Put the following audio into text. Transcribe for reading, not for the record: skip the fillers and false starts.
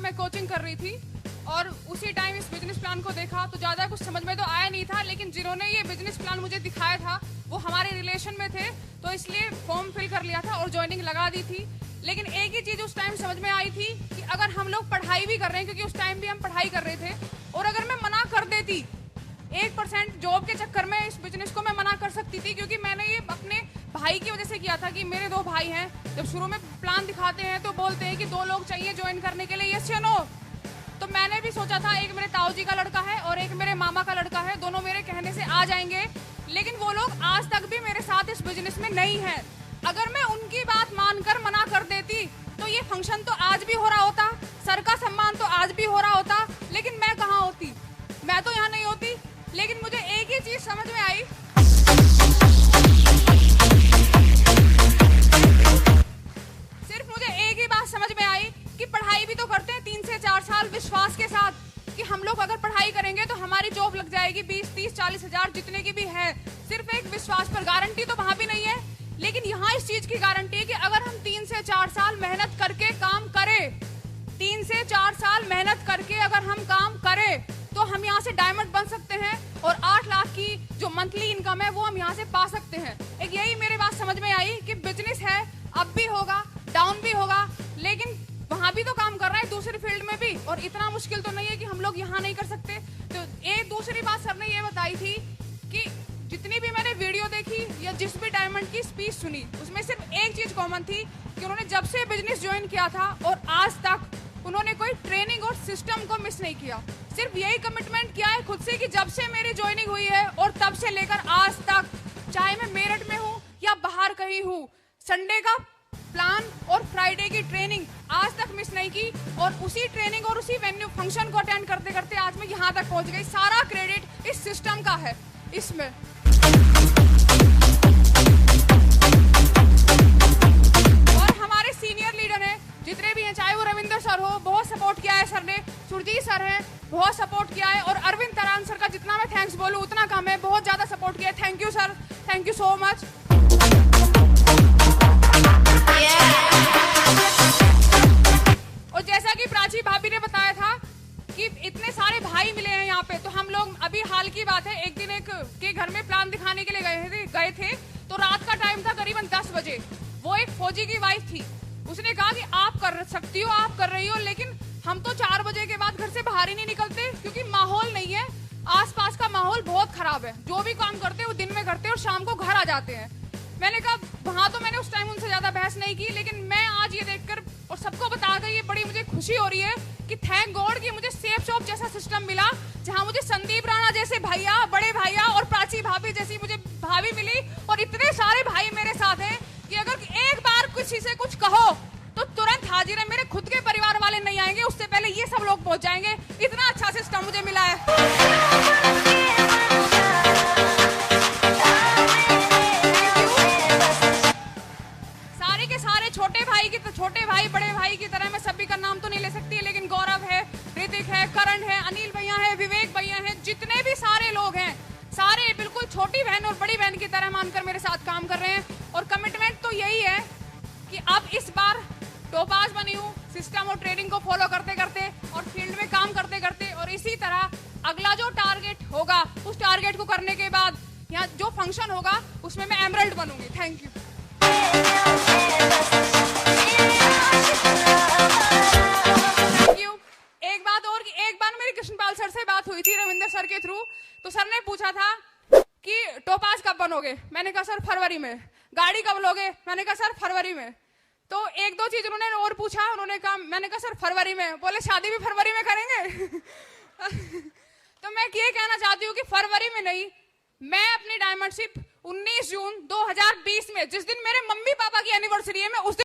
मैं कोचिंग कर रही थी और उसी टाइम इस बिजनेस प्लान को देखा तो ज़्यादा कुछ समझ में तो आया नहीं था, लेकिन जिन्होंने ये बिजनेस प्लान मुझे दिखाया था वो हमारे रिलेशन में थे, तो इसलिए फॉर्म फिल कर लिया था और ज्वाइनिंग लगा दी थी। लेकिन एक ही चीज़ उस टाइम समझ में आई थी कि अगर हम लोग पढ़ाई भी कर रहे हैं, क्योंकि उस टाइम भी हम पढ़ाई कर रहे थे, और अगर मैं मना कर देती 1% जॉब के चक्कर में इस बिजनेस को मैं मना कर सकती थी, क्योंकि मैंने ये अपने भाई की वजह से किया था कि मेरे 2 भाई हैं। जब शुरू में प्लान दिखाते हैं तो बोलते हैं कि 2 लोग चाहिए ज्वाइन करने के लिए, यस या नो। तो मैंने भी सोचा था एक मेरे ताऊ जी का लड़का है और एक मेरे मामा का लड़का है, दोनों मेरे कहने से आ जाएंगे, लेकिन वो लोग आज तक भी मेरे साथ इस बिजनेस में नहीं है। अगर मैं उनकी बात मानकर मना कर देती तो ये फंक्शन तो आज भी हो रहा होता, सर का सम्मान तो आज भी हो रहा होता, लेकिन मैं कहाँ होती, मैं तो यहाँ नहीं होती। लेकिन मुझे एक ही चीज समझ में आई, सिर्फ मुझे एक ही बात समझ में आई कि पढ़ाई भी तो करते हैं 3 से 4 साल विश्वास के साथ कि हम लोग अगर पढ़ाई करेंगे तो हमारी जॉब लग जाएगी 20, 30, 40 हजार जितने की भी है, सिर्फ एक विश्वास पर। गारंटी तो वहां भी नहीं है, लेकिन यहाँ इस चीज की गारंटी है कि अगर हम 3 से 4 साल मेहनत करके काम करें, 3 से 4 साल मेहनत करके अगर हम काम करें तो हम यहाँ से डायमंड बन सकते हैं और 8 लाख की जो मंथली इनकम है वो हम यहाँ से पा सकते हैं। एक यही मेरी बात समझ में आई कि बिजनेस है, अब भी होगा, डाउन भी होगा, लेकिन वहां भी तो काम कर रहे हैं दूसरी फील्ड में भी, और इतना मुश्किल तो नहीं है कि हम लोग यहाँ नहीं कर सकते। तो एक दूसरी बात सर ने ये बताई थी कि जितनी भी मैंने वीडियो देखी या जिस भी डायमंड की स्पीच सुनी, उसमें सिर्फ एक चीज कॉमन थी कि उन्होंने जब से बिजनेस ज्वाइन किया था और आज तक उन्होंने कोई ट्रेनिंग और सिस्टम को मिस नहीं किया। सिर्फ यही कमिटमेंट किया है खुद से कि जब से मेरी ज्वाइनिंग हुई है और तब से लेकर आज तक, चाहे मैं मेरठ में हूँ या बाहर कहीं हूँ, संडे का प्लान और फ्राइडे की ट्रेनिंग आज तक मिस नहीं की, और उसी ट्रेनिंग और उसी वेन्यू फंक्शन को अटेंड करते करते आज मैं यहाँ तक पहुंच गई। सारा क्रेडिट इस सिस्टम का है। इसमें और हमारे सीनियर लीडर हैं जितने भी हैं, चाहे वो रविंदर सर हो, बहुत सपोर्ट किया है सर ने, सुरजीत सर हैं, बहुत सपोर्ट किया है, और अरविंद तरान सर का जितना मैं थैंक्स बोलूं उतना कम है, बहुत ज्यादा सपोर्ट किया है। Thank you sir, thank you so much. और जैसा कि प्राची भाभी ने बताया था कि इतने सारे भाई मिले हैं यहाँ पे, तो हम लोग अभी हाल की बात है, एक दिन एक के घर में प्लान दिखाने के लिए गए थे, तो रात का टाइम था करीबन 10 बजे। वो एक फौजी की वाइफ थी, उसने कहा कि आप कर सकती हो, आप कर रही हो, लेकिन हम तो 4 बजे के बाद घर से बाहर ही नहीं निकलते क्योंकि माहौल नहीं है, आसपास का माहौल बहुत खराब है, जो भी काम करते हैं वो दिन में करते हैं और शाम को घर आ जाते हैं। मैंने कहा, वहां तो मैंने उस टाइम उनसे ज्यादा बहस नहीं की, लेकिन मैं आज ये देखकर और सबको बताकर ये बड़ी मुझे खुशी हो रही है कि थैंक गॉड कि मुझे सेफ शॉप जैसा सिस्टम मिला, जहां मुझे संदीप राणा जैसे भैया, बड़े भैया और प्राची भाभी जैसी मुझे भाभी मिली, और इतने सारे भाई मेरे साथ हैं कि अगर एक बार किसी से कुछ कहो तो तुरंत हाजिर है। मेरे खुद के परिवार वाले नहीं आएंगे, उससे पहले ये सब लोग पहुंच जाएंगे। इतना अच्छा सिस्टम मुझे मिला है। सारे के सारे छोटे भाई बड़े भाई की तरह मैं सभी का नाम तो नहीं ले सकती, लेकिन गौरव है, ऋतिक है, करण है, अनिल भैया है, विवेक भैया है, जितने भी सारे लोग हैं, सारे बिल्कुल छोटी बहन और बड़ी बहन की तरह मानकर मेरे साथ काम कर रहे हैं। और कमिटमेंट तो यही है कि अब इस बार टोपाज बनी हूँ, सिस्टम और ट्रेनिंग को फॉलो करते करते और फील्ड में काम करते करते, और इसी तरह अगला जो टारगेट होगा उस टारगेट को करने के बाद यहाँ जो फंक्शन होगा उसमें मैं एमरल्ड बनूंगी। Thank you. एक बार मेरी कृष्णपाल सर से बात हुई थी रविंदर सर के थ्रू, तो सर ने पूछा था कि टोपाज कब बनोगे, मैंने कहा सर फरवरी में। गाड़ी कब लोगे, मैंने कहा सर फरवरी में। तो 1-2 चीज उन्होंने और पूछा, उन्होंने कहा, मैंने कहा सर फरवरी में। बोले शादी भी फरवरी में करेंगे। तो मैं ये कहना चाहती हूँ कि फरवरी में नहीं, मैं अपनी डायमंडशिप 19 जून 2020 में, जिस दिन मेरे मम्मी पापा की एनिवर्सरी है, मैं उस दिन